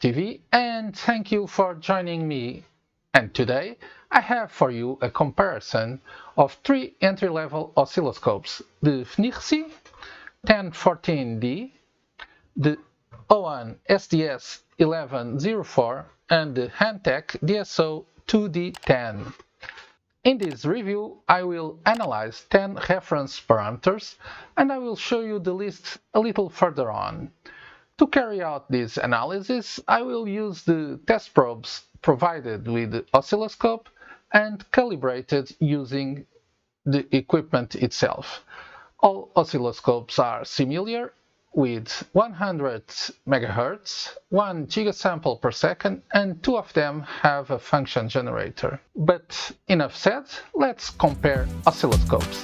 TechCornerTV, and thank you for joining me. And today I have for you a comparison of three entry-level oscilloscopes: the FNIRSI 1014D, the OWON SDS1104, and the Hantek DSO2D10. In this review, I will analyze 10 reference parameters, and I will show you the list a little further on. To carry out this analysis, I will use the test probes provided with the oscilloscope and calibrated using the equipment itself. All oscilloscopes are similar, with 100 MHz, 1 gigasample per second, and two of them have a function generator. But enough said, let's compare oscilloscopes.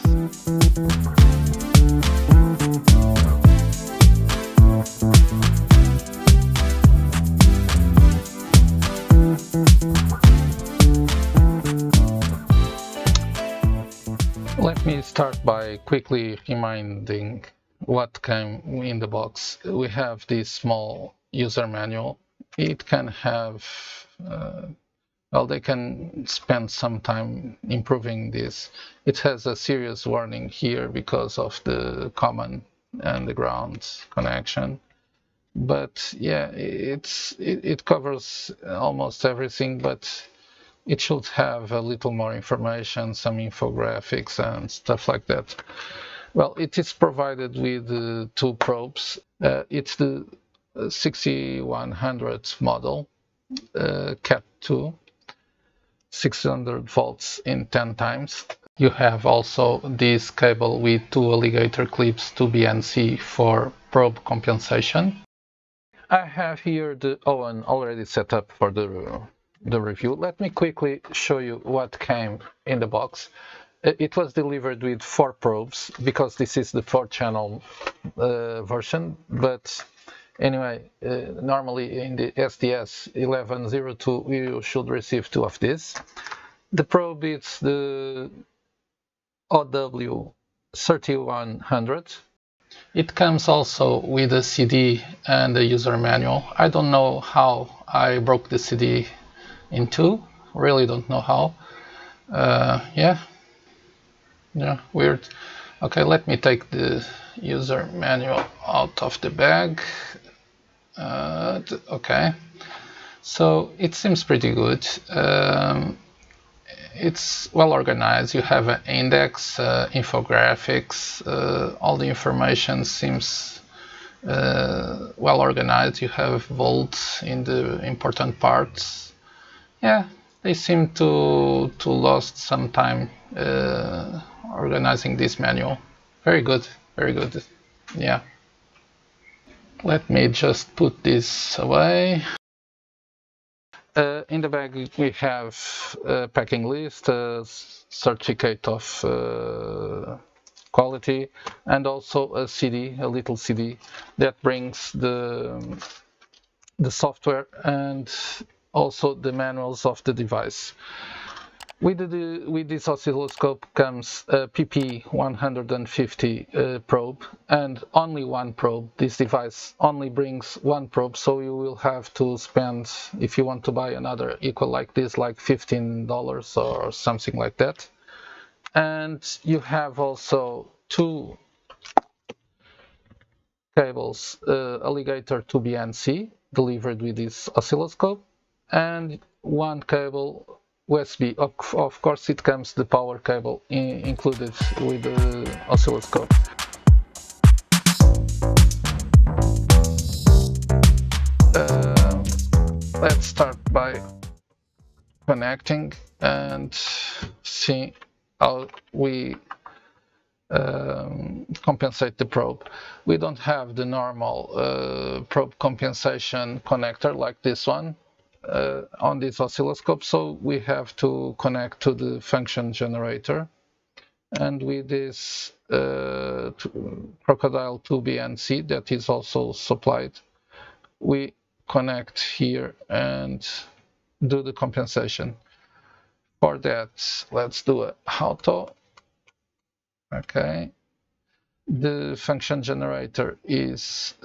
Let me start by quickly reminding what came in the box. We have this small user manual. It can have, they can spend some time improving this. It has a serious warning here because of the common and the ground connection. But yeah, it covers almost everything, but it should have a little more information, some infographics and stuff like that. Well, it is provided with two probes. It's the 6100 model, Cat2, 600 volts in 10 times. You have also this cable with two alligator clips to BNC for probe compensation. I have here the OWON already set up for the review. Let me quickly show you what came in the box. It was delivered with 4 probes because this is the 4-channel version, but anyway, normally in the SDS1102 you should receive 2 of these. The probe is the OW3100. It comes also with a CD and a user manual. I don't know how I broke the CD in 2, really don't know how. Yeah, weird. Okay, let me take the user manual out of the bag. Okay, so it seems pretty good. It's well organized. You have an index, infographics, all the information seems well organized. You have volts in the important parts. Yeah, they seem to lost some time organizing this manual. Very good, very good. Yeah. Let me just put this away. In the bag we have a packing list, a certificate of quality, and also a CD, a little CD that brings the software and also the manuals of the device. With this oscilloscope comes a PP150 probe and only one probe. This device only brings one probe, so you will have to spend, if you want to buy another equal like this, like $15 or something like that. And you have also 2 cables, alligator to BNC, delivered with this oscilloscope, and 1 cable USB. Of course, it comes the power cable included with the oscilloscope. Let's start by connecting and see how we compensate the probe. We don't have the normal probe compensation connector like this one on this oscilloscope, so we have to connect to the function generator, and with this crocodile 2 BNC that is also supplied, we connect here and do the compensation. For that, let's do a auto. Okay, The function generator is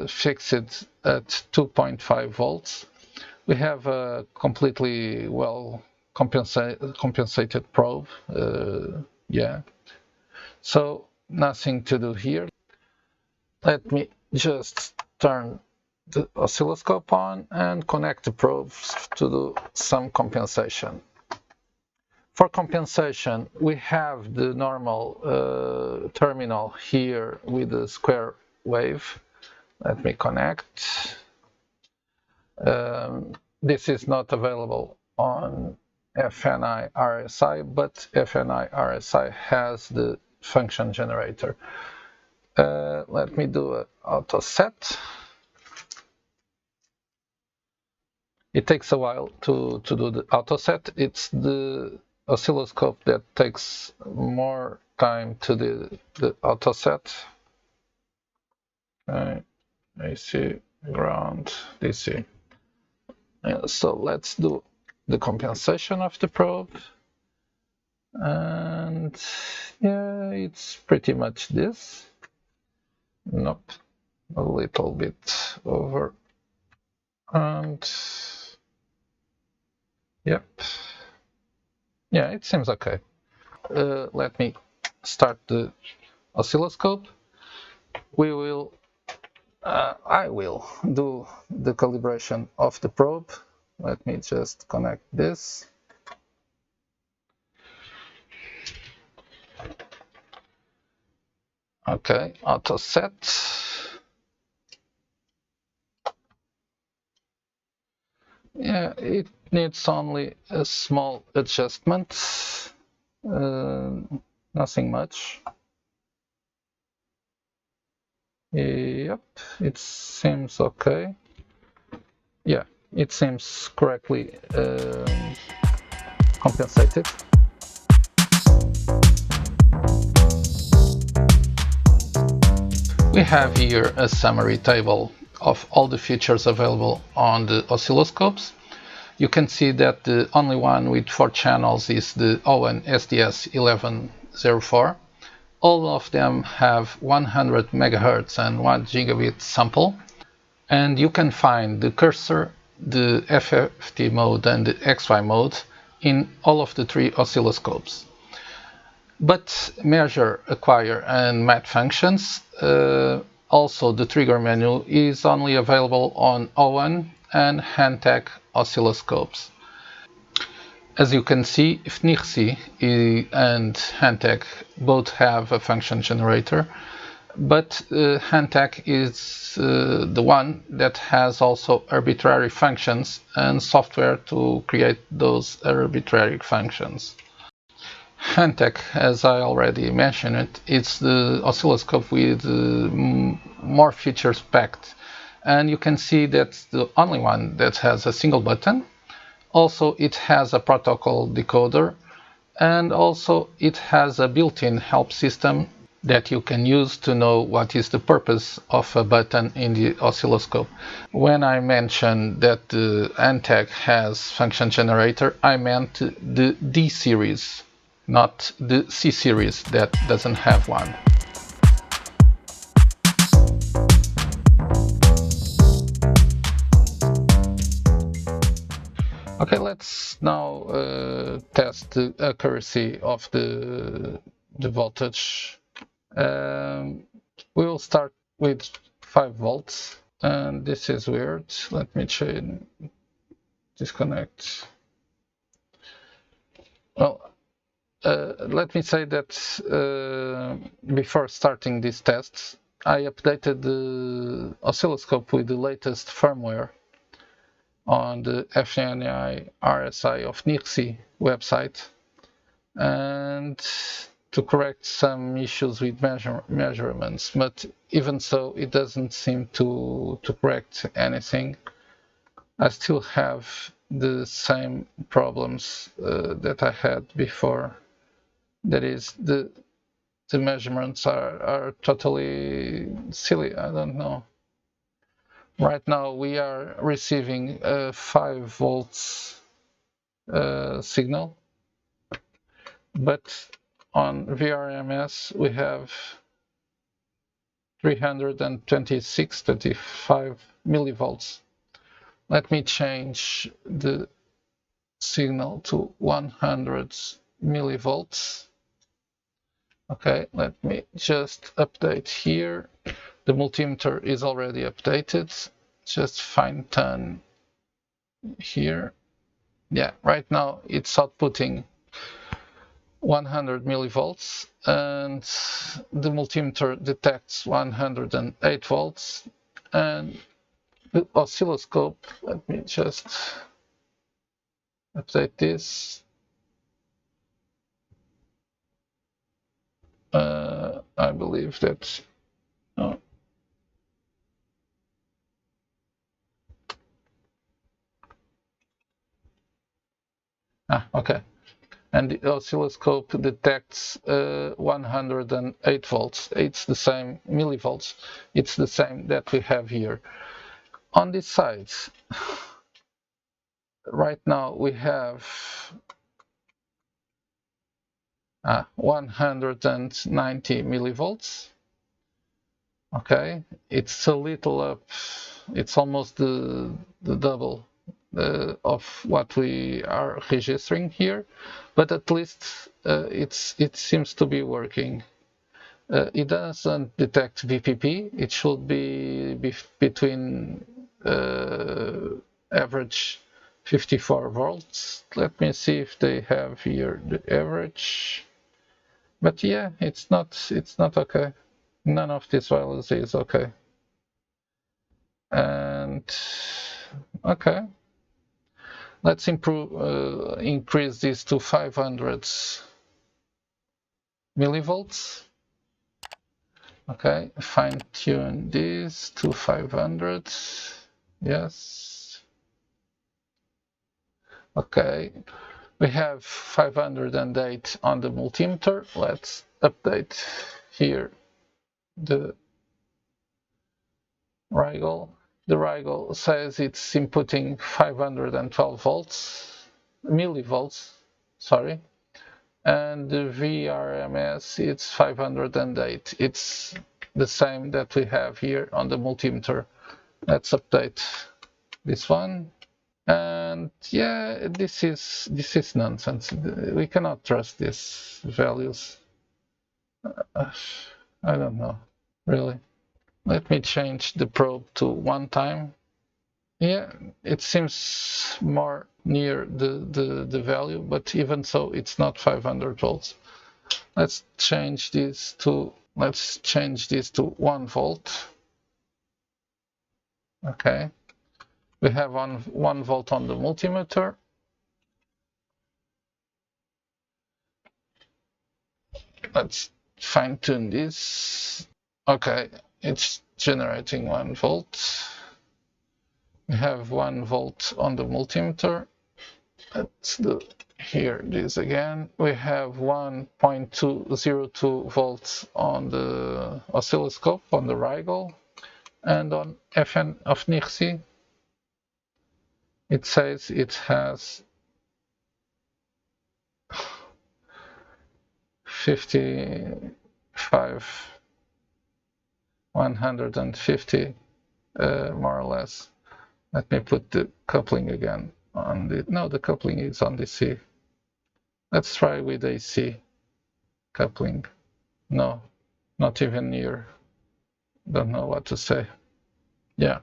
fixed at 2.5 volts. We have a completely well compensated probe. Yeah, so nothing to do here. Let me just turn the oscilloscope on and connect the probes to do some compensation. For compensation, we have the normal terminal here with the square wave. Let me connect. This is not available on FNIRSI, but FNIRSI has the function generator. Let me do an auto set. It takes a while to do the auto set. It's the oscilloscope that takes more time to the auto set. Okay, AC, ground, DC. So let's do the compensation of the probe. And yeah, it's pretty much this. Nope, a little bit over. And yep. Yeah, it seems okay. Let me start the oscilloscope. I will do the calibration of the probe. Let me just connect this. Okay, auto set. Yeah, it needs only a small adjustment. Nothing much. Yep, it seems okay. Yeah, it seems correctly compensated. We have here a summary table of all the features available on the oscilloscopes. You can see that the only one with 4 channels is the OWON SDS1104. All of them have 100 MHz and 1 gigabit sample. And you can find the cursor, the FFT mode and the XY mode in all of the 3 oscilloscopes. But measure, acquire and match functions, also the trigger menu, is only available on OWON and Hantek oscilloscopes. As you can see, FNIRSI and Hantek both have a function generator, but Hantek is the one that has also arbitrary functions and software to create those arbitrary functions. Hantek, as I already mentioned, it's the oscilloscope with more features packed, and you can see that's the only one that has a single button. Also, it has a protocol decoder, and also it has a built-in help system that you can use to know what is the purpose of a button in the oscilloscope. When I mentioned that the Hantek has function generator, I meant the D series, not the C series that doesn't have one. Okay, let's now test the accuracy of the voltage. We will start with 5 volts, and this is weird. Let me disconnect. Well, let me say that before starting these tests, I updated the oscilloscope with the latest firmware on the FNIRSI of FNIRSI website, and to correct some issues with measurements, but even so, it doesn't seem to correct anything. I still have the same problems that I had before. That is, the measurements are totally silly. I don't know. Right now we are receiving a 5 volts signal, but on VRMS we have 326.25 millivolts. Let me change the signal to 100 millivolts. Okay, let me just update here. The multimeter is already updated. Just fine tune here. Yeah, right now it's outputting 100 millivolts and the multimeter detects 108 volts, and the oscilloscope, let me just update this. I believe that okay, and the oscilloscope detects 108 volts. It's the same millivolts. It's the same that we have here. On this side, right now we have 190 millivolts. Okay, it's a little up. It's almost the double of what we are registering here, but at least it seems to be working. It doesn't detect VPP. It should be between average 54 volts. Let me see if they have here the average. But yeah, it's not okay. None of these values is okay. And okay, let's increase this to 500 millivolts. Okay, fine tune this to 500. Yes. Okay, we have 508 on the multimeter. Let's update here the Rigel. The Rigel says it's inputting 512 millivolts, sorry, and the VRMS it's 508. It's the same that we have here on the multimeter. Let's update this one. And yeah, this is nonsense. We cannot trust these values. I don't know, really. Let me change the probe to one time. Yeah, it seems more near the value, but even so, it's not 500 volts. Let's change this to 1 volt. Okay, we have 1 volt on the multimeter. Let's fine tune this. Okay, it's generating 1 volt. We have 1 volt on the multimeter. Let's do here this again. We have 1.202 volts on the oscilloscope on the Rigel, and on FNIRSI it says it has 150 more or less. Let me put the coupling again on the, no, the coupling is on DC. Let's try with AC coupling. No, not even near. Don't know what to say. Yeah,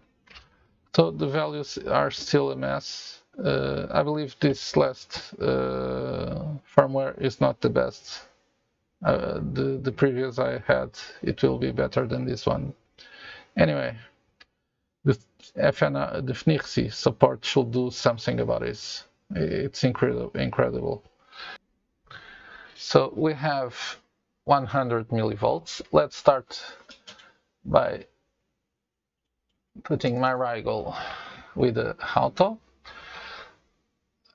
so the values are still a mess. I believe this last firmware is not the best. The previous I had, it will be better than this one. Anyway, the FNIRSI support should do something about this. It's incredible. So we have 100 millivolts. Let's start by putting my Rigel with the auto.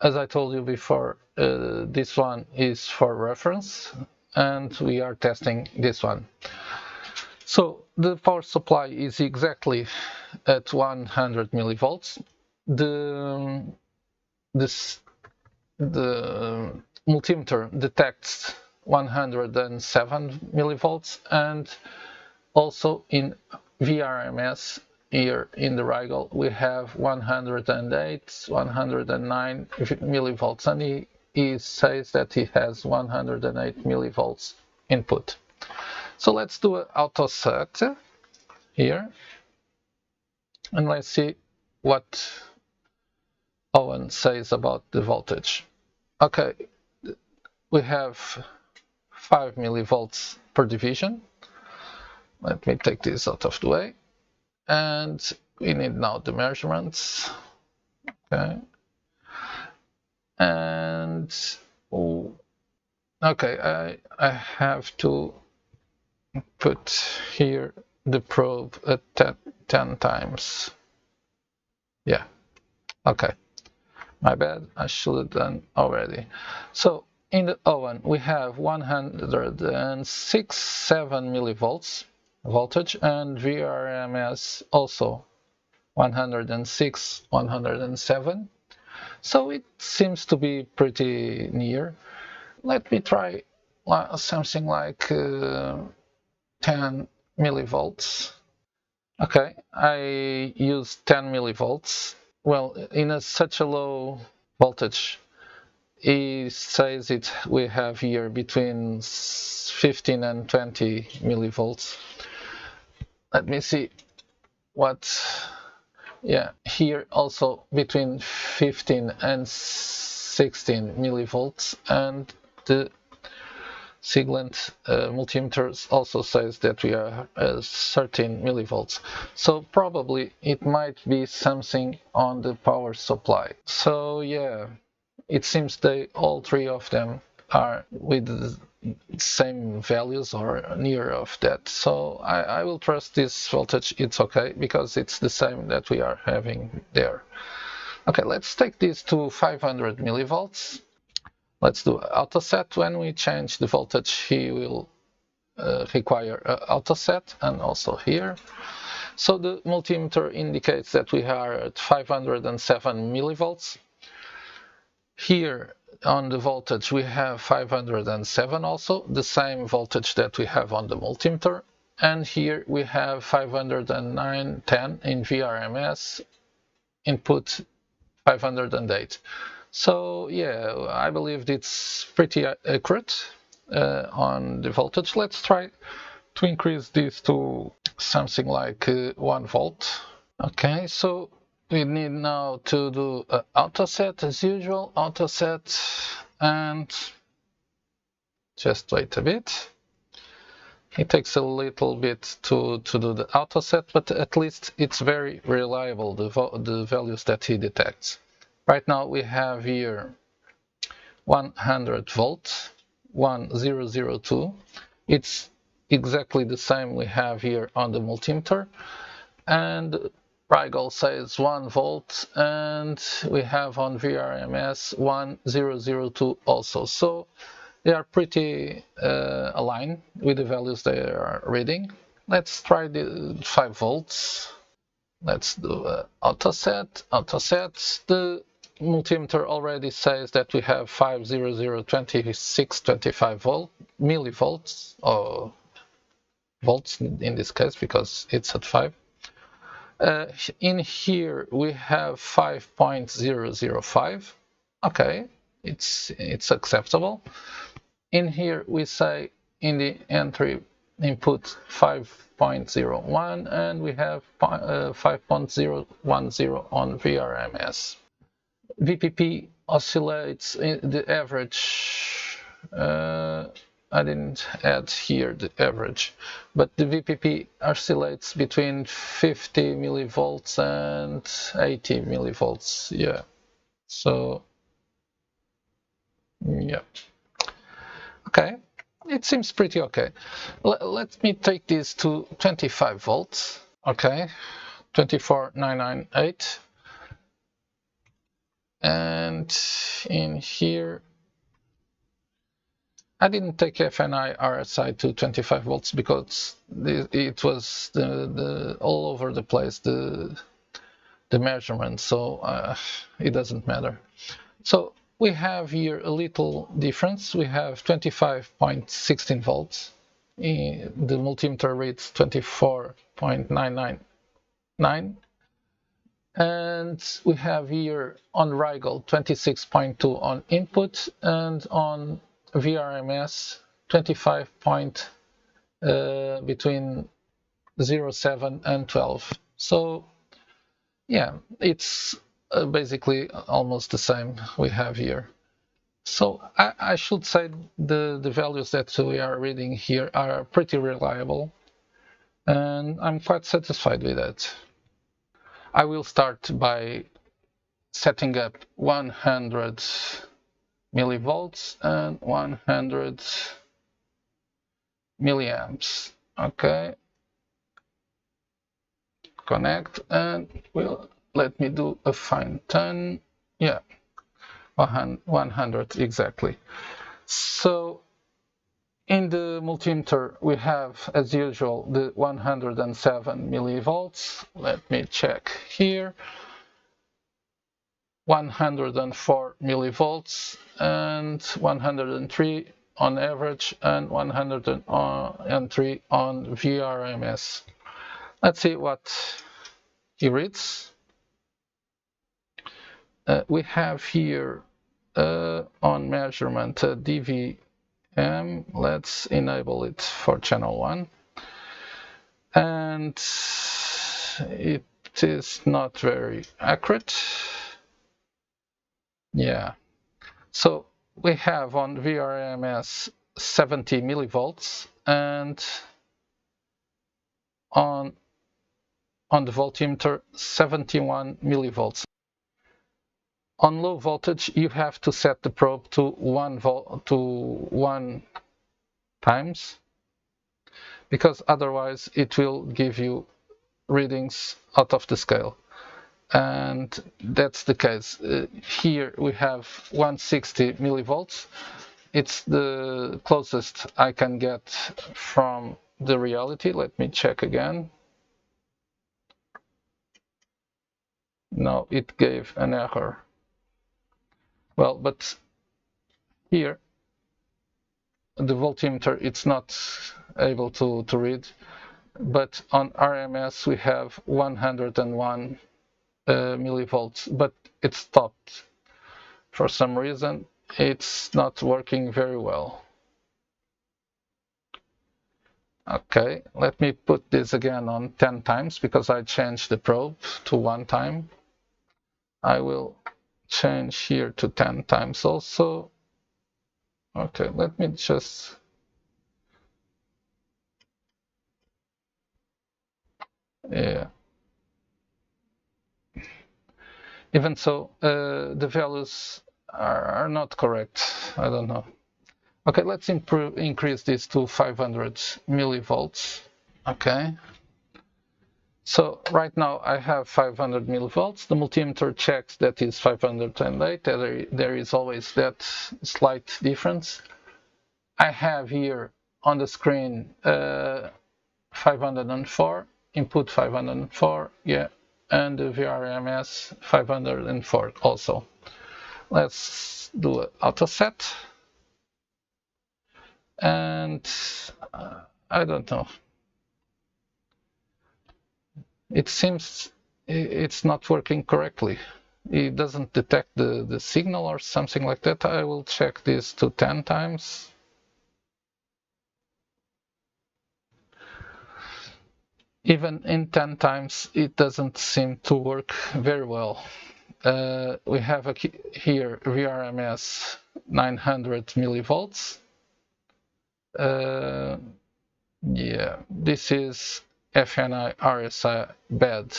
As I told you before, this one is for reference, and we are testing this one. So the power supply is exactly at 100 millivolts. The multimeter detects 107 millivolts, and Also in VRMS, here in the Rigel, we have 108, 109 millivolts, and he says that he has 108 millivolts input. So let's do an auto set here, and let's see what OWON says about the voltage. Okay, we have 5 millivolts per division. Let me take this out of the way. And we need now the measurements. Okay. And okay, I have to put here the probe at 10 times. Yeah. Okay. My bad. I should have done already. So in the OWON we have 106.7 millivolts voltage, and VRMS also 106, 107. So it seems to be pretty near. Let me try something like 10 millivolts. Okay, I use 10 millivolts. Well, in such a low voltage, he says we have here between 15 and 20 millivolts. Let me see what, yeah, here also between 15 and 16 millivolts, and the Siglent multimeter also says that we are 13 millivolts. So probably it might be something on the power supply. So yeah, it seems all three of them are with the same values or near of that. So I will trust this voltage. It's okay because it's the same that we are having there. Okay, let's take this to 500 millivolts. Let's do auto set. When we change the voltage, he will require auto set, and also here. So the multimeter indicates that we are at 507 millivolts. Here on the voltage we have 507 also, the same voltage that we have on the multimeter, and here we have 509.10 in VRMS, input 508. So yeah, I believe it's pretty accurate on the voltage. Let's try to increase this to something like 1 volt. Okay, so we need now to do auto set as usual, auto set, and just wait a bit. It takes a little bit to do the auto set, but at least it's very reliable, the values that he detects. Right now we have here 100 volts, 1002. It's exactly the same we have here on the multimeter, and Rigel says 1 volt, and we have on VRMS 1002 also. So they are pretty aligned with the values they are reading. Let's try the 5 volts. Let's do auto set, auto set. The multimeter already says that we have 5002625 millivolts, or volts in this case because it's at 5. In here we have 5.005. Okay, it's acceptable. In here we say in the entry input 5.01, and we have 5.010 on VRMS. VPP oscillates the average. I didn't add here the average, but the VPP oscillates between 50 millivolts and 80 millivolts. Yeah, so yeah, okay, it seems pretty okay. Let me take this to 25 volts. Okay, 24998, and in here I didn't take FNIRSI to 25 volts because it was all over the place, the measurement, so it doesn't matter. So we have here a little difference. We have 25.16 volts The multimeter reads 24.999, and we have here on Rigel 26.2 on input, and on VRMS 25 between 0.7 and 12. So yeah, it's basically almost the same we have here. So I should say the values that we are reading here are pretty reliable, and I'm quite satisfied with that. I will start by setting up 100 millivolts and 100 milliamps. Okay, connect, and let me do a fine tune. Yeah, 100 exactly. So in the multimeter we have, as usual, the 107 millivolts. Let me check here. 104 millivolts and 103 on average and 103 on VRMS. Let's see what he reads. We have here on measurement DVM. Let's enable it for channel 1, and it is not very accurate. Yeah, so we have on VRMS 70 millivolts, and on the voltmeter 71 millivolts. On low voltage, you have to set the probe to 1 times, because otherwise it will give you readings out of the scale. And that's the case. Here we have 160 millivolts. It's the closest I can get from the reality. Let me check again. No, it gave an error. Well, but here the voltmeter it's not able to read, but on RMS we have 101 millivolts, but it stopped for some reason. It's not working very well. Okay, let me put this again on 10 times because I changed the probe to 1 time. I will change here to 10 times also. Okay, let me just even so, the values are not correct. I don't know. Okay, let's increase this to 500 millivolts. Okay. So right now I have 500 millivolts. The multimeter checks that is 508. There is always that slight difference. I have here on the screen 504, input 504, yeah, and the VRMS 504 also. Let's do an auto set. And I don't know. It seems it's not working correctly. It doesn't detect the signal or something like that. I will check this to 10 times. Even in 10 times, it doesn't seem to work very well. We have here VRMS 900 millivolts. Yeah, this is FNIRSI bad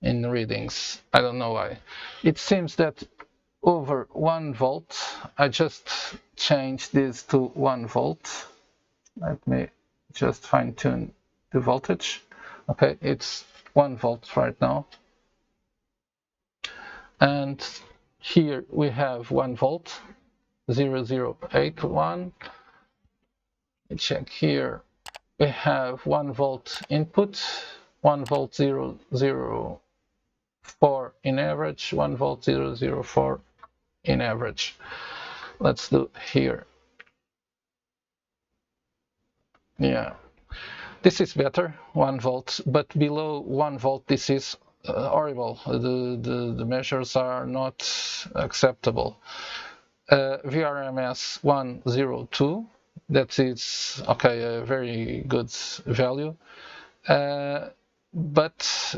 in readings. I don't know why. It seems that over 1 volt, I just changed this to 1 volt. Let me just fine tune the voltage. Okay, it's 1 volt right now. And here we have 1 volt, 0081. Check here. We have 1 volt input, 1 volt 004 in average, 1 volt 004 in average. Let's do here. Yeah, this is better, 1 volt, but below 1 volt this is horrible. The measures are not acceptable. VRMS 102, that is okay, a very good value. But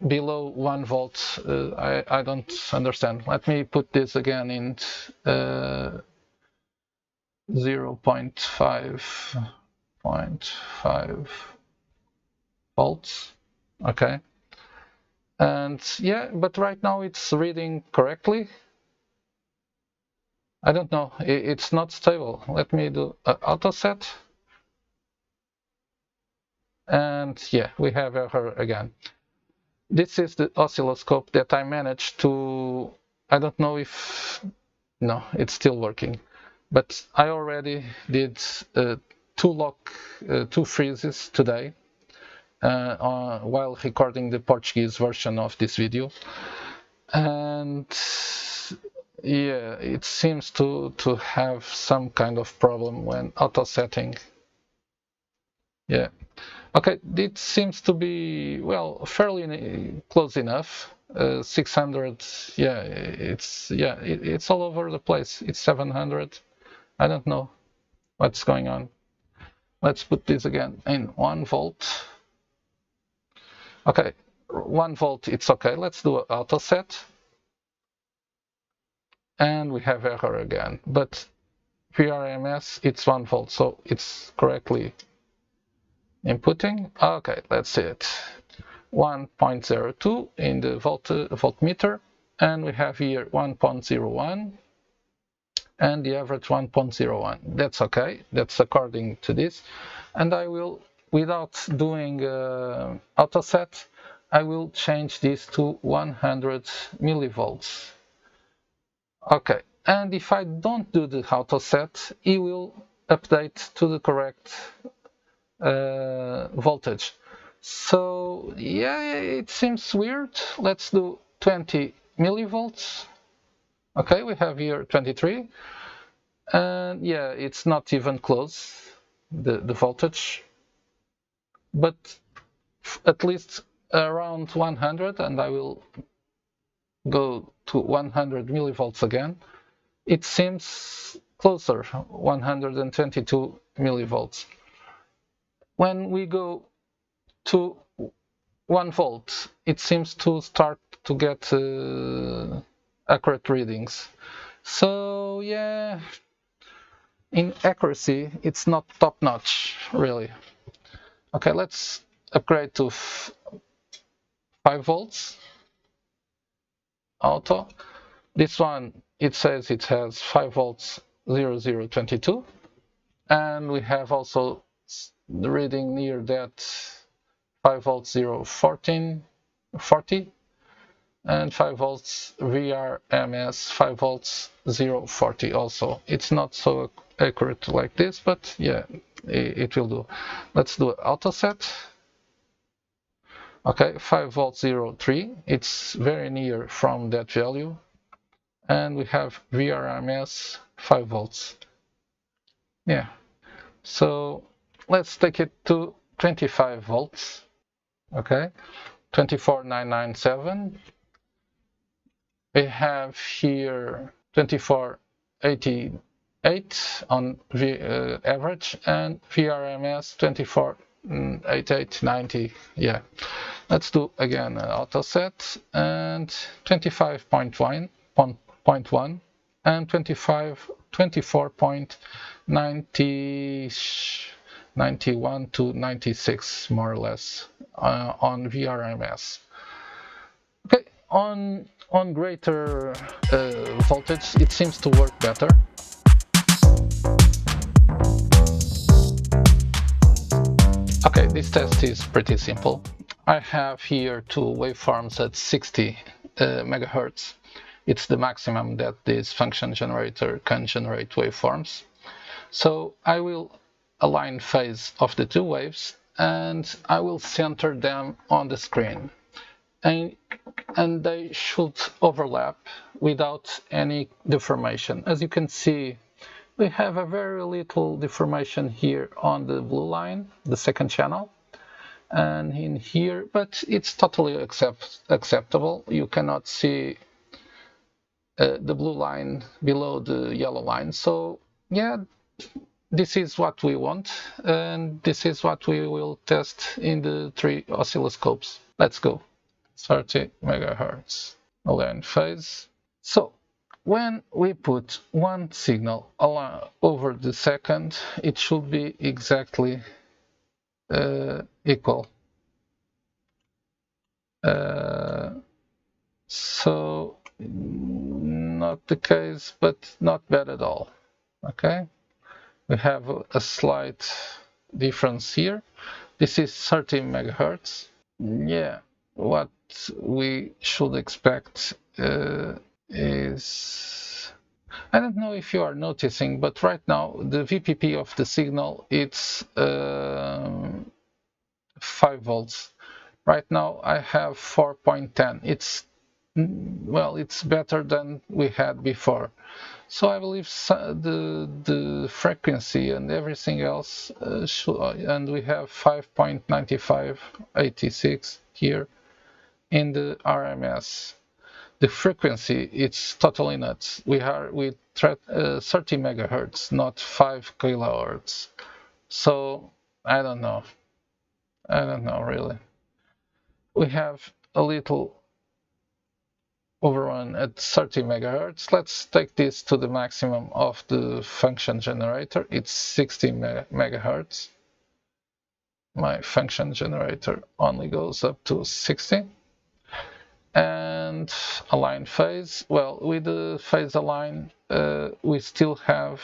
below 1 volt, I don't understand. Let me put this again in 0.5 volts. Okay. And yeah, but right now it's reading correctly. I don't know, it's not stable. Let me do an auto set. And yeah, we have error again. This is the oscilloscope that I managed to, I don't know if, no, it's still working. But I already did two freezes today while recording the Portuguese version of this video. And yeah, it seems to have some kind of problem when auto setting. Yeah. Okay, it seems to be, well, fairly close enough. 600, yeah, it's all over the place. It's 700. I don't know what's going on. Let's put this again in 1 volt. Okay, 1 volt, it's okay. Let's do an auto set. And we have error again, but VRMS, it's 1 volt, so it's correctly inputting. Okay, let's see it. 1.02 in the voltmeter, and we have here 1.01 and the average 1.01. That's okay, that's according to this. And I will, without doing auto set, I will change this to 100 millivolts. Okay, and if I don't do the auto set, it will update to the correct voltage. So yeah, it seems weird. Let's do 20 millivolts. Okay, we have here 23, and yeah, it's not even close, the voltage, but at least around 100, and I will go to 100 millivolts again. It seems closer, 122 millivolts. When we go to 1 volt, it seems to start to get accurate readings. So yeah, in accuracy, it's not top-notch, really. Okay, let's upgrade to 5 volts auto. This one, it says it has 5 volts 0022, and we have also the reading near that 5 volts 01440 and 5 volts VRMS 5 volts 040 also. It's not so accurate like this, but yeah, it will do. Let's do auto set. Okay, 5 volts 03, it's very near from that value, and we have VRMS 5 volts. Yeah, so let's take it to 25 volts. Okay, 24997. We have here 2488 on average, and VRMS 248890. Yeah, let's do again auto set, and 25.1 and 24.91 to 96 more or less on VRMS. Okay, on greater voltage, it seems to work better. Okay, this test is pretty simple. I have here two waveforms at 60 megahertz. It's the maximum that this function generator can generate waveforms. So I will align phase of the two waves, and I will center them on the screen. And they should overlap without any deformation. As you can see, we have a very little deformation here on the blue line, the second channel, and in here, but it's totally acceptable. You cannot see the blue line below the yellow line. So yeah, this is what we want, and this is what we will test in the 3 oscilloscopes. Let's go. 30 megahertz align phase. So when we put one signal over the second, it should be exactly equal. So not the case, but not bad at all. Okay, we have a slight difference here. This is 30 megahertz. Yeah, what we should expect is, I don't know if you are noticing, but right now the VPP of the signal, it's 5 volts. Right now I have 4.10. It's, well, it's better than we had before. So I believe the frequency and everything else and we have 5.9586 here in the RMS. The frequency, it's totally nuts. We are with 30 megahertz, not 5 kilohertz. So I don't know really. We have a little overrun at 30 megahertz. Let's take this to the maximum of the function generator. It's 60 megahertz. My function generator only goes up to 60. And align phase. Well, with the phase align, we still have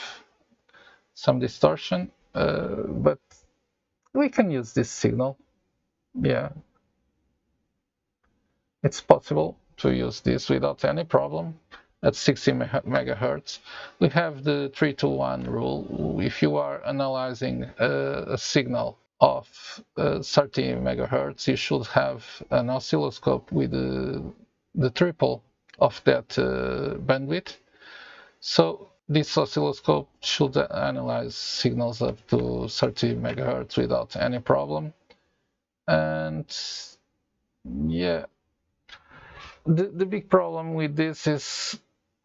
some distortion, but we can use this signal. Yeah, it's possible to use this without any problem at 60 megahertz. We have the 3-to-1 rule. If you are analyzing a signal of 30 megahertz, you should have an oscilloscope with the triple of that bandwidth. So this oscilloscope should analyze signals up to 30 megahertz without any problem. And yeah, the big problem with this is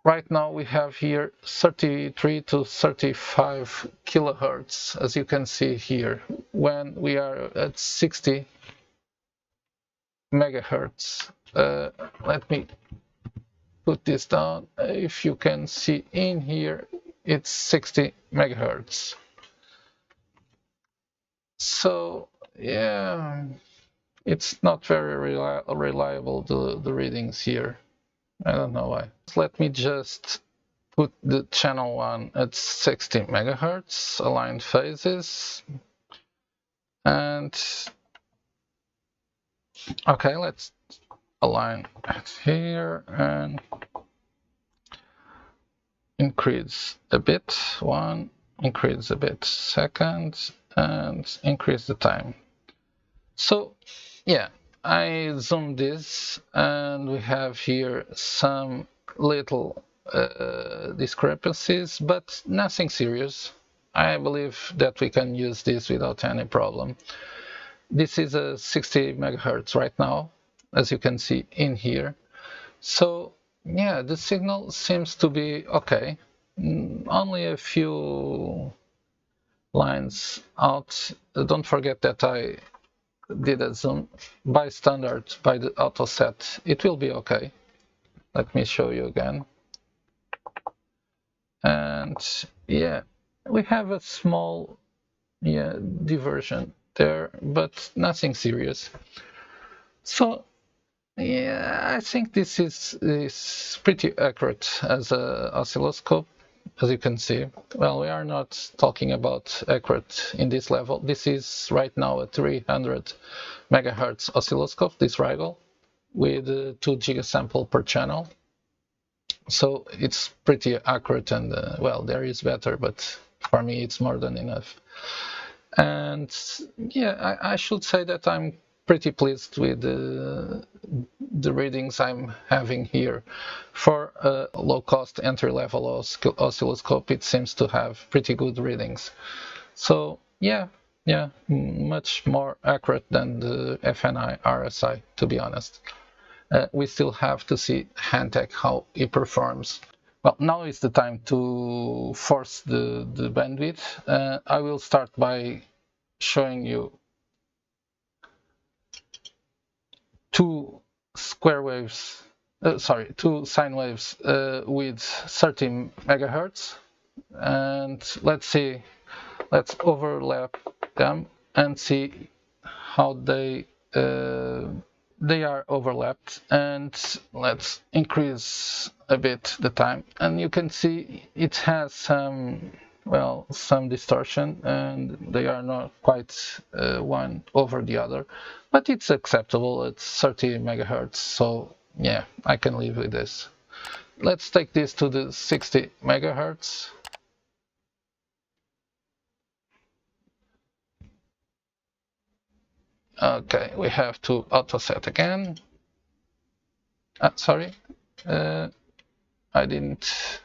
right now we have here 33 to 35 kilohertz, as you can see here, when we are at 60 megahertz. Let me put this down. If you can see in here, it's 60 megahertz. So yeah, it's not very reliable, the readings here. I don't know why. Let me just put the channel 1 at 60 megahertz, aligned phases. And okay, let's align it here and increase a bit, 1, increase a bit, 2nd, and increase the time. So yeah, I zoomed this and we have here some little discrepancies, but nothing serious. I believe that we can use this without any problem. This is a 60 megahertz right now, as you can see in here. So yeah, the signal seems to be okay. Only a few lines out. Don't forget that I did a zoom by standard, by the auto set. It will be okay. Let me show you again. And yeah, we have a small diversion there, but nothing serious. So yeah, I think this is pretty accurate as an oscilloscope, as you can see. Well, we are not talking about accurate in this level. This is right now a 300 megahertz oscilloscope, this rival, with 2 gigasample per channel. So it's pretty accurate, and well, there is better, but for me it's more than enough. And yeah, I should say that I'm pretty pleased with the readings I'm having here. For a low-cost entry-level oscilloscope, it seems to have pretty good readings. So yeah, much more accurate than the FNIRSI, to be honest. We still have to see Hantek, how it performs. Well, now is the time to force the bandwidth. I will start by showing you two sine waves with 30 megahertz, and let's overlap them and see how they are overlapped, and let's increase a bit the time, and you can see it has some distortion, and they are not quite one over the other, but it's acceptable. It's 30 megahertz, so yeah, I can live with this. Let's take this to the 60 megahertz. Okay, we have to auto set again. Sorry, I didn't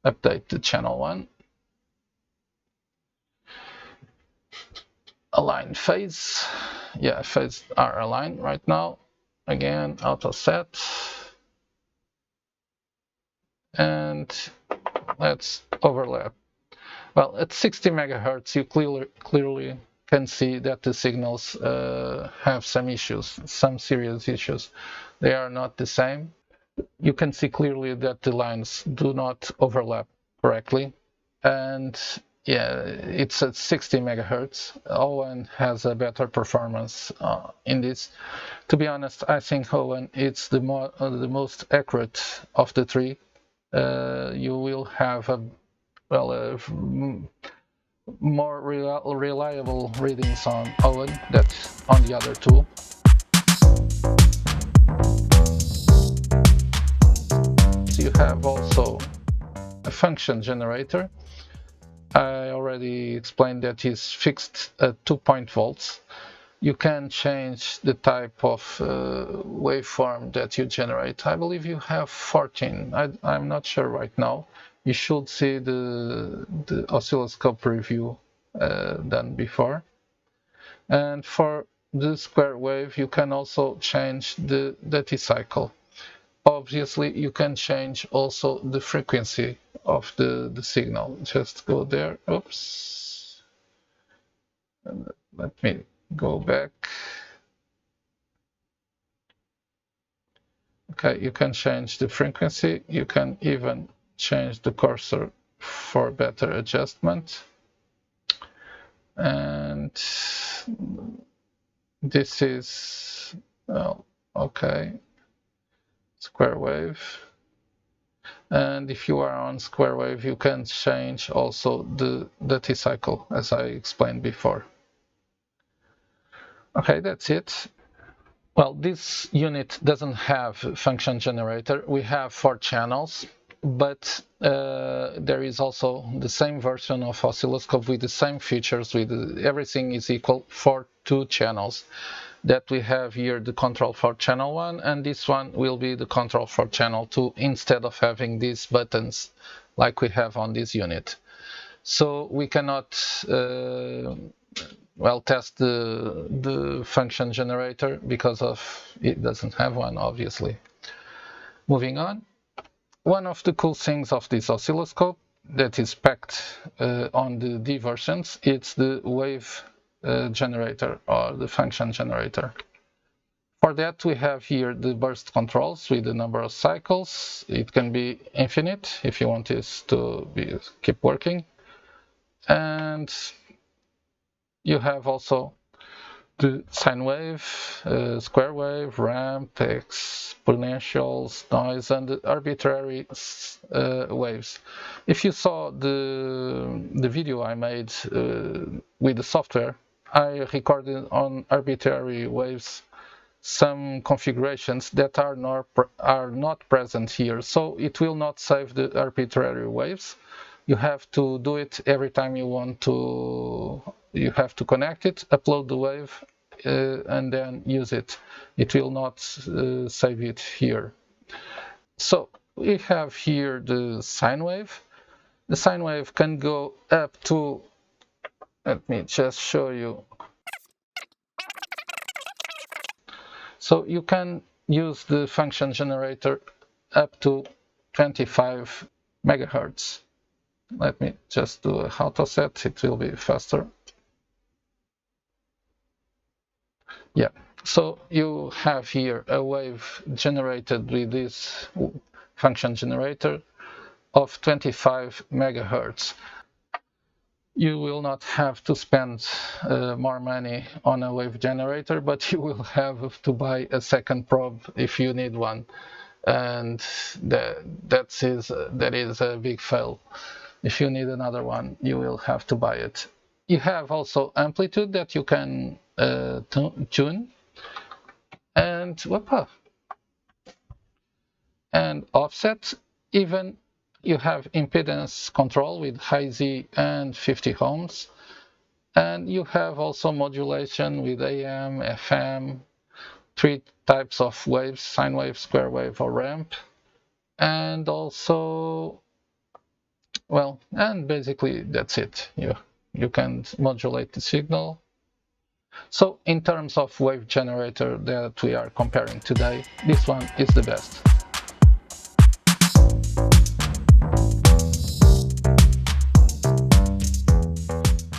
update the channel one. Align phase. Yeah, phase are aligned right now. Again, auto set. And let's overlap. Well, at 60 megahertz, you clearly can see that the signals have some issues, some serious issues. They are not the same. You can see clearly that the lines do not overlap correctly. And yeah, it's at 60 megahertz. OWON has a better performance in this. To be honest, I think OWON is the most accurate of the three. You will have more reliable readings on OWON than on the other two. So you have also a function generator. I already explained that is fixed at 2 volts. You can change the type of waveform that you generate. I believe you have 14. I'm not sure right now. You should see the oscilloscope review done before. And for the square wave, you can also change the duty cycle. Obviously, you can change also the frequency of the signal. Just go there. Oops. And let me go back. Okay, you can change the frequency. You can even change the cursor for better adjustment. And this is, well, okay, square wave. And if you are on square wave, you can change also the duty cycle, as I explained before. Okay, that's it. Well, this unit doesn't have function generator. We have 4 channels, but there is also the same version of oscilloscope with the same features, with everything is equal for 2 channels. That we have here the control for channel 1, and this one will be the control for channel 2, instead of having these buttons like we have on this unit. So we cannot test the function generator because of it doesn't have one, obviously. Moving on, one of the cool things of this oscilloscope that is packed on the D versions, it's the wave generator, or the function generator. For that, we have here the burst controls with the number of cycles. It can be infinite if you want this to keep working. And you have also the sine wave, square wave, ramp, exponentials, noise, and arbitrary waves. If you saw the video I made with the software, I recorded on arbitrary waves some configurations that are not present here, so it will not save the arbitrary waves. You have to do it every time you want to. You have to connect it, upload the wave, and then use it. It will not save it here. So we have here the sine wave. The sine wave can go up to, let me just show you. So you can use the function generator up to 25 megahertz. Let me just do a auto set, it will be faster. Yeah, so you have here a wave generated with this function generator of 25 megahertz. You will not have to spend more money on a wave generator, but you will have to buy a second probe if you need one, and that is a big fail. If you need another one, you will have to buy it. You have also amplitude that you can tune, and whoopa, and offset. Even you have impedance control with high Z and 50 ohms, and you have also modulation with AM, FM, 3 types of waves: sine wave, square wave, or ramp, and also, well, and basically that's it. You can modulate the signal. So in terms of wave generator that we are comparing today, this one is the best.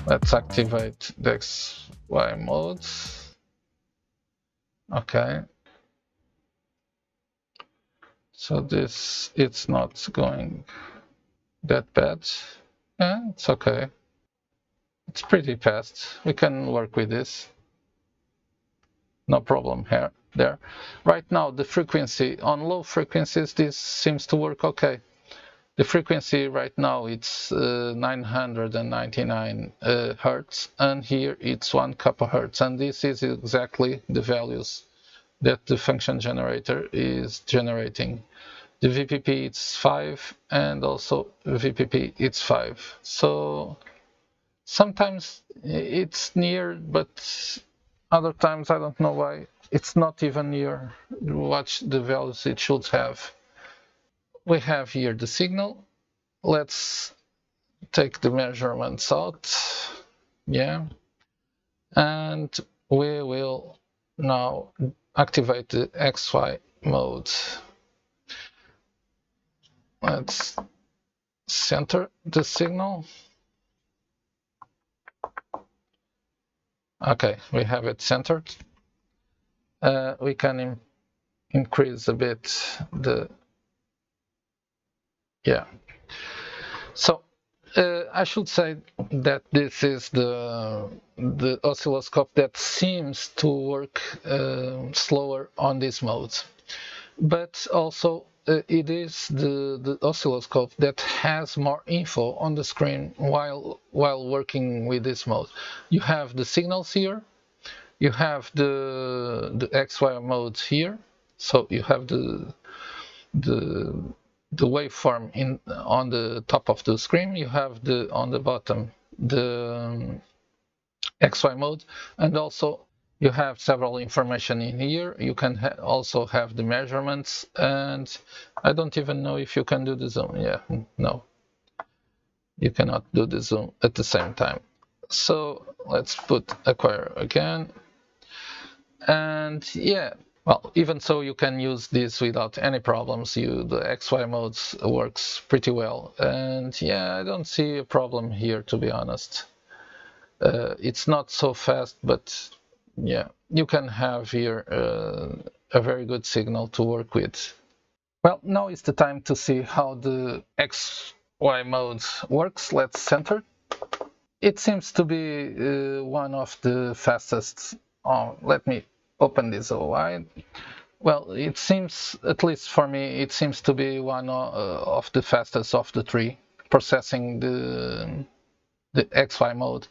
Let's activate the XY mode. Okay. So this, it's not going that bad. Yeah, it's okay. It's pretty fast. We can work with this. No problem here, there. Right now, the frequency, on low frequencies, this seems to work okay. The frequency right now it's 999 hertz, and here it's 1 kHz, and this is exactly the values that the function generator is generating. The VPP it's 5, and also VPP it's 5. So sometimes it's near, but other times I don't know why it's not even near. Watch the values it should have. We have here the signal. Let's take the measurements out. Yeah. And we will now activate the XY mode. Let's center the signal. Okay, we have it centered. We can increase a bit the, yeah. So I should say that this is the oscilloscope that seems to work slower on this mode, but also it is the oscilloscope that has more info on the screen while working with this mode. You have the signals here, you have the XY mode here, so you have the waveform on the top of the screen, you have on the bottom the XY mode, and also you have several information in here. You can also have the measurements, and I don't even know if you can do the zoom. Yeah, no, you cannot do the zoom at the same time. So let's put acquire again, and yeah. Well, even so, you can use this without any problems. The XY mode works pretty well. And yeah, I don't see a problem here, to be honest. It's not so fast, but yeah, you can have here a very good signal to work with. Well, now is the time to see how the XY mode works. Let's center. It seems to be one of the fastest. Oh, let me open this wide. Well, it seems, at least for me, it seems to be one of the fastest of the three, processing the XY mode.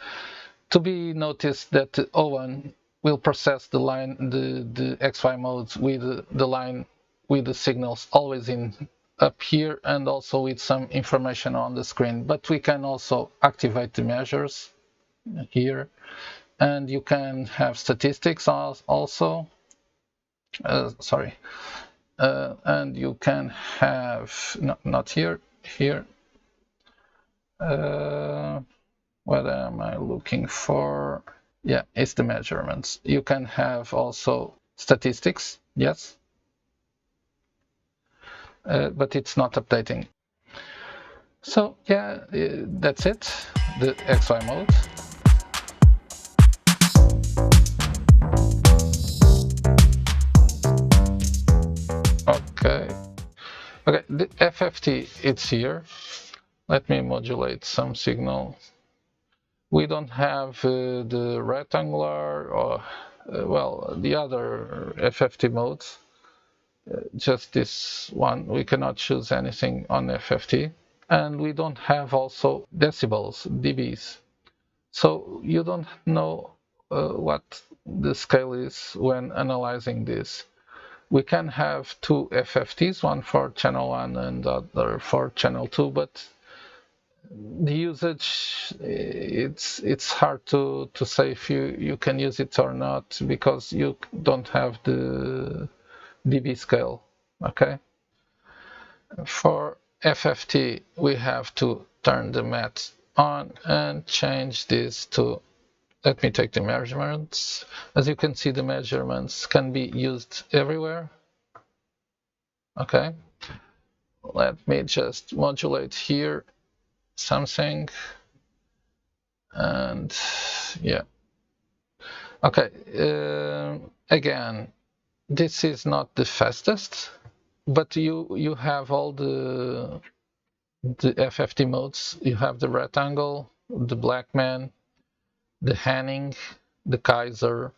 To be noticed that the OWON will process the XY mode with the line with the signals always up here, and also with some information on the screen. But we can also activate the measures here, and you can have statistics also. And you can have not here. What am I looking for? Yeah, it's the measurements. You can have also statistics, yes, but it's not updating. So yeah, that's it, the XY mode. Okay, the FFT, it's here. Let me modulate some signal. We don't have the rectangular or, well, the other FFT modes. Just this one, we cannot choose anything on FFT. And we don't have also decibels, dBs. So you don't know what the scale is when analyzing this. We can have two FFTs, one for channel 1 and the other for channel 2, but the usage, it's hard to say if you can use it or not, because you don't have the dB scale, okay? For FFT, we have to turn the mat on and change this to, let me take the measurements. As you can see, the measurements can be used everywhere. Okay, let me just modulate here something, and yeah. Okay, again, this is not the fastest, but you have all the FFT modes. You have the rectangle, the Blackman, the Hanning, the Kaiser,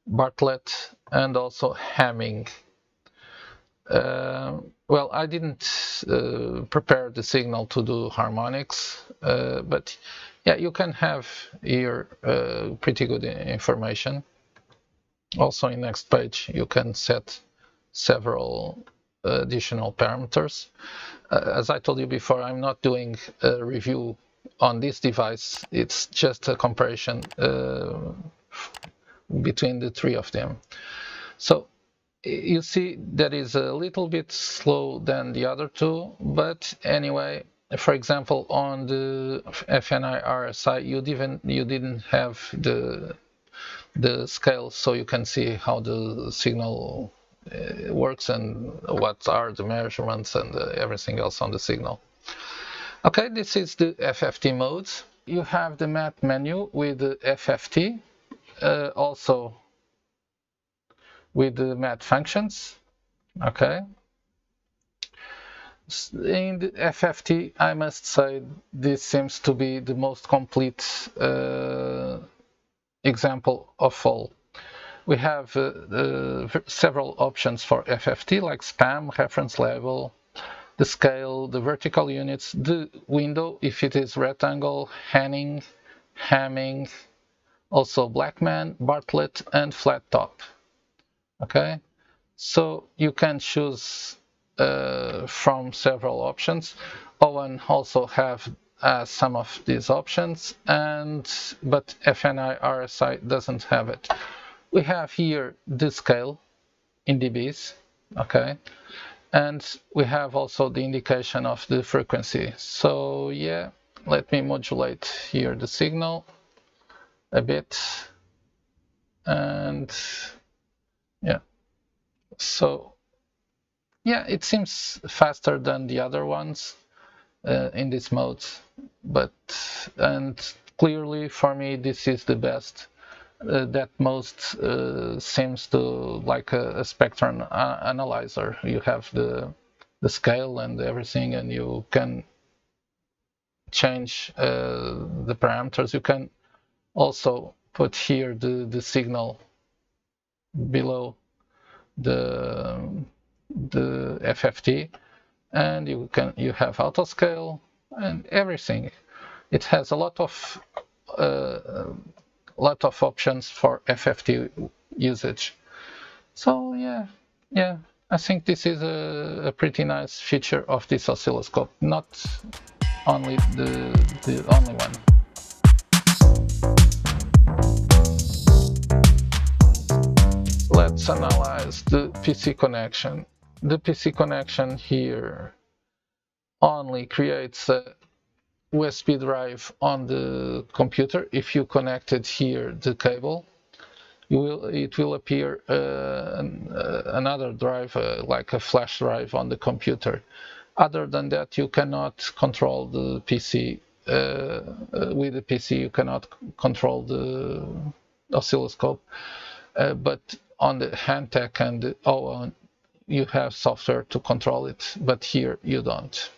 Bartlett, and also Hamming. Well, I didn't prepare the signal to do harmonics, but yeah, you can have here pretty good information. Also, in next page, you can set several additional parameters. As I told you before, I'm not doing a review on this device. It's just a comparison between the three of them. So you see that is a little bit slow than the other two, but anyway, for example, on the FNIRSI, you didn't have the scale, so you can see how the signal works and what are the measurements and everything else on the signal. Okay, this is the FFT mode. You have the map menu with the FFT, also with the mat functions. Okay. In the FFT, I must say this seems to be the most complete example of all. We have several options for FFT, like spam, reference level, the scale, the vertical units, the window, if it is rectangle, Hanning, Hamming, also Blackman, Bartlett, and flat top. Okay, so you can choose from several options. OWON also have some of these options, but FNIRSI doesn't have it. We have here the scale in dBs, okay, and we have also the indication of the frequency. So yeah, let me modulate here the signal a bit, and yeah, so yeah, it seems faster than the other ones in this mode, and clearly for me this is the best. That most seems to like a spectrum analyzer. You have the scale and everything, and you can change the parameters. You can also put here the signal below the FFT, and you have auto scale and everything. It has a lot of options for FFT usage. So yeah, I think this is a pretty nice feature of this oscilloscope, not only the only one. let's analyze the PC connection. The PC connection here only creates a USB drive on the computer. If you connected here the cable, it will appear another drive, like a flash drive on the computer. Other than that, you cannot control the PC. With the PC, you cannot control the oscilloscope. But on the Hantek and the OWON, you have software to control it, but here you don't.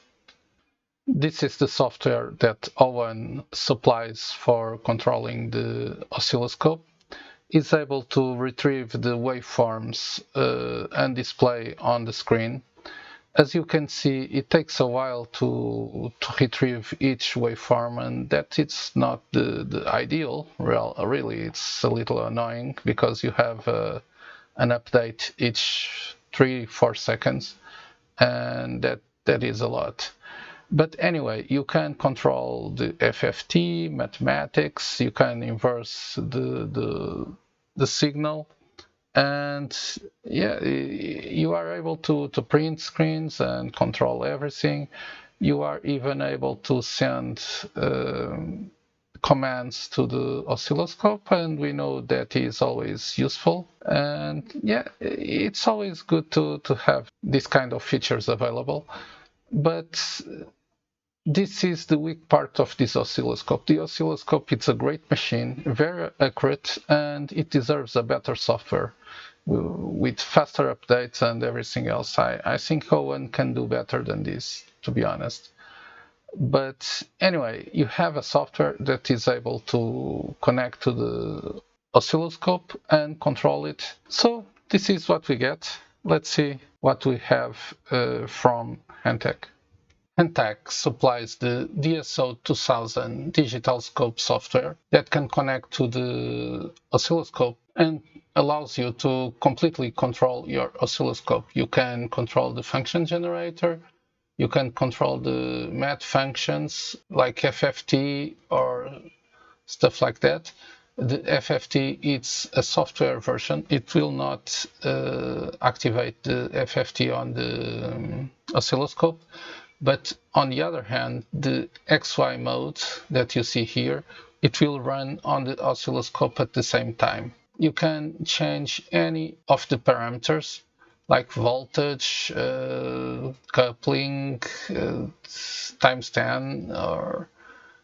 This is the software that OWON supplies for controlling the oscilloscope. It's able to retrieve the waveforms and display on the screen. As you can see, it takes a while to retrieve each waveform, and that it's not the ideal. Well, really, it's a little annoying because you have an update each 3-4 seconds, and that is a lot. But anyway, you can control the FFT, mathematics, you can inverse the signal, and yeah, you are able to print screens and control everything. You are even able to send commands to the oscilloscope, and we know that is always useful. And yeah, it's always good to have this kind of features available. But this is the weak part of this oscilloscope. The oscilloscope, it's a great machine, very accurate, and it deserves a better software with faster updates and everything else. I think OWON can do better than this, to be honest. But anyway, you have a software that is able to connect to the oscilloscope and control it. So this is what we get. Let's see what we have from Hantek. Hantek supplies the DSO2D10 digital scope software that can connect to the oscilloscope and allows you to completely control your oscilloscope. You can control the function generator, you can control the math functions like FFT or stuff like that. The FFT, it's a software version. It will not activate the FFT on the oscilloscope. But on the other hand, the XY mode that you see here, it will run on the oscilloscope at the same time. You can change any of the parameters like voltage, coupling, times 10, or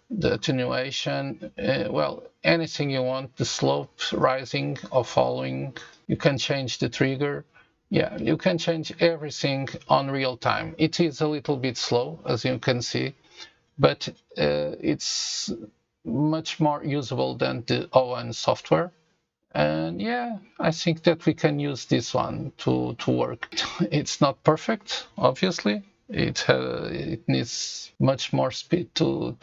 the attenuation, well, anything you want, the slope rising or falling. You can change the trigger. Yeah, you can change everything on real time. It is a little bit slow, as you can see, but it's much more usable than the OWON software. And yeah, I think that we can use this one to work. It's not perfect, obviously. It needs much more speed to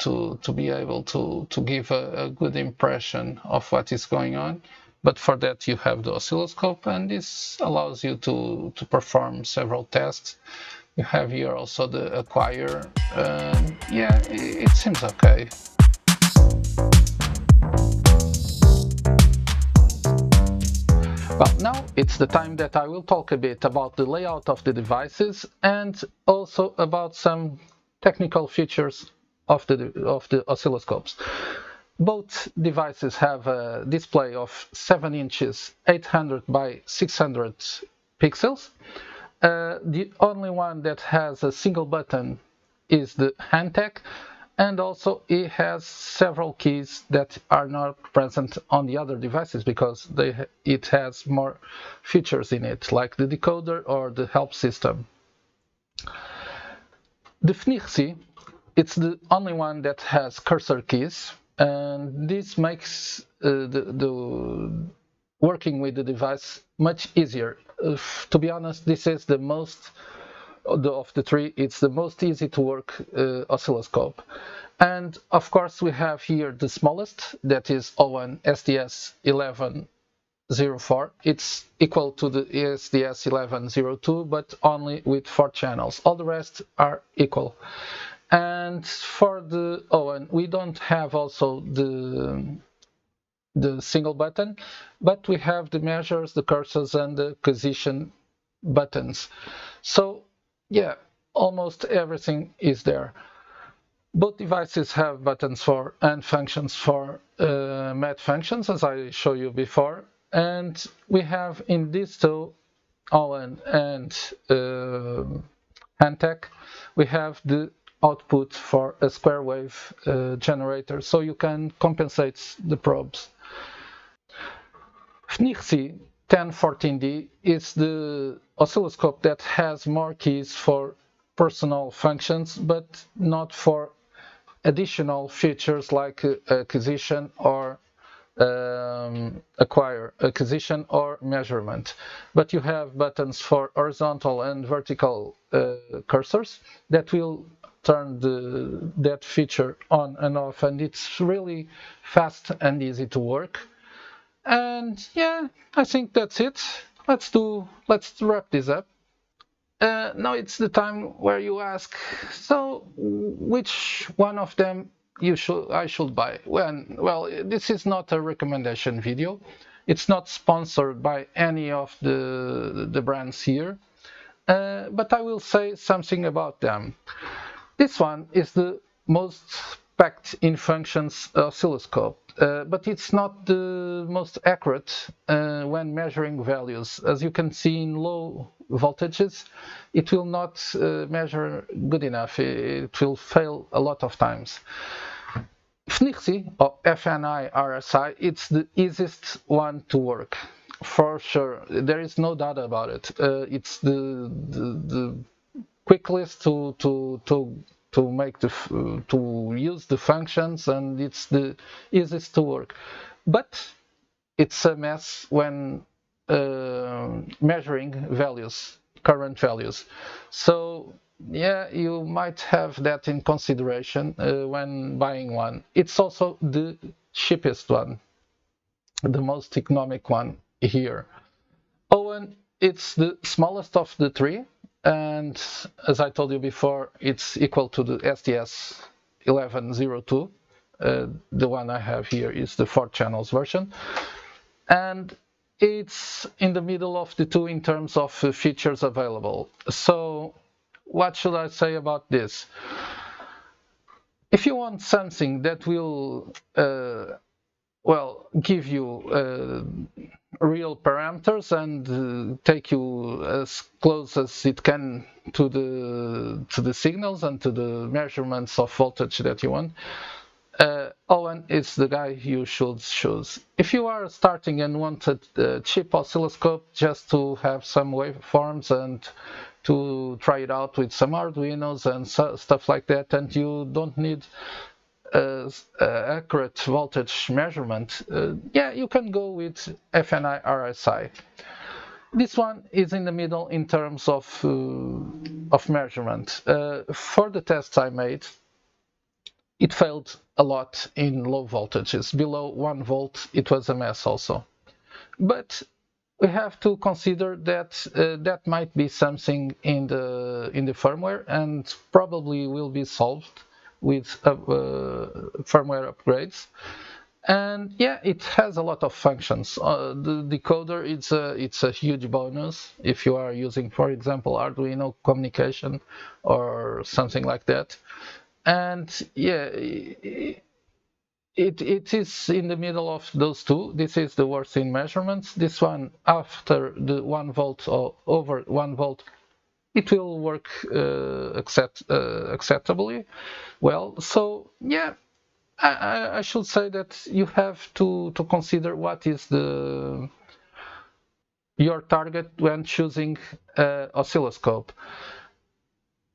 be able to give a good impression of what is going on. But for that, you have the oscilloscope, and this allows you to perform several tests. You have here also the acquire. Yeah, it seems okay. Well, now it's the time that I will talk a bit about the layout of the devices and also about some technical features of the oscilloscopes. Both devices have a display of 7 inches, 800 by 600 pixels. The only one that has a single button is the Hantek, and also it has several keys that are not present on the other devices because it has more features in it, like the decoder or the help system. The FNIRSI, it's the only one that has cursor keys, and this makes the working with the device much easier. To be honest, this is the most of the three, it's the most easy to work oscilloscope. And of course we have here the smallest, that is OWON SDS1104. It's equal to the SDS1102, but only with 4 channels. All the rest are equal. And for the OWON, we don't have also the the single button, but we have the measures, the cursors, and the position buttons. So yeah, almost everything is there. Both devices have buttons for and functions for math functions, as I showed you before. And we have in these two, OWON and Hantek, we have the output for a square wave generator, so you can compensate the probes. FNIRSI 1014D is the oscilloscope that has more keys for personal functions, but not for additional features like acquisition or acquisition or measurement. But you have buttons for horizontal and vertical cursors that will turn that feature on and off, and it's really fast and easy to work. And yeah, I think that's it. Let's wrap this up. Now it's the time where you ask, so which one of them I should buy? Well, this is not a recommendation video. It's not sponsored by any of the brands here, but I will say something about them. This one is the most packed in functions oscilloscope, but it's not the most accurate when measuring values. As you can see, in low voltages, it will not measure good enough. It will fail a lot of times. FNIRSI, or FNIRSI, it's the easiest one to work, for sure. There is no doubt about it. It's the quickest to make to use the functions, and it's the easiest to work. But it's a mess when measuring values, current values. So yeah, you might have that in consideration when buying one. It's also the cheapest one, the most economic one here. OWON, it's the smallest of the three, and as I told you before, it's equal to the SDS1104. The one I have here is the 4 channels version, and it's in the middle of the two in terms of features available. So what should I say about this? If you want something that will give you real parameters and take you as close as it can to the signals and to the measurements of voltage that you want, OWON is the guy you should choose. If you are starting and want a cheap oscilloscope just to have some waveforms and to try it out with some Arduinos and stuff like that, and you don't need accurate voltage measurement, yeah, you can go with FNIRSI. This one is in the middle in terms of measurement. For the tests I made, it failed a lot in low voltages. Below 1 volt, it was a mess also. But we have to consider that that might be something in the firmware, and probably will be solved with firmware upgrades. And yeah, it has a lot of functions. The decoder, it's a huge bonus if you are using, for example, Arduino communication or something like that. And yeah, it is in the middle of those two. This is the worst in measurements. This one, after the 1 volt or over 1 volt, it will work acceptably well. So yeah, I should say that you have to consider what is your target when choosing oscilloscope.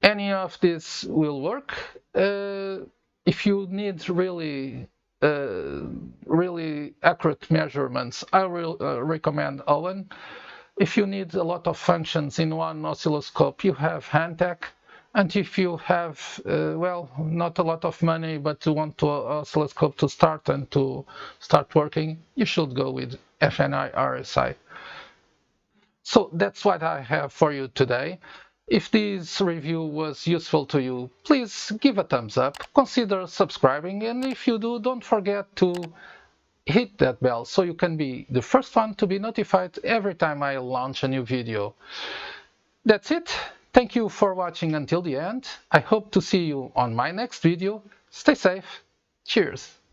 Any of this will work. If you need really accurate measurements, I will recommend OWON. If you need a lot of functions in one oscilloscope, you have Hantek. And if you have, not a lot of money, but you want to oscilloscope to start and to start working, you should go with FNIRSI. So that's what I have for you today. If this review was useful to you, please give a thumbs up, consider subscribing, and if you do, don't forget to hit that bell so you can be the first one to be notified every time I launch a new video. That's it. Thank you for watching until the end. I hope to see you on my next video. Stay safe. Cheers.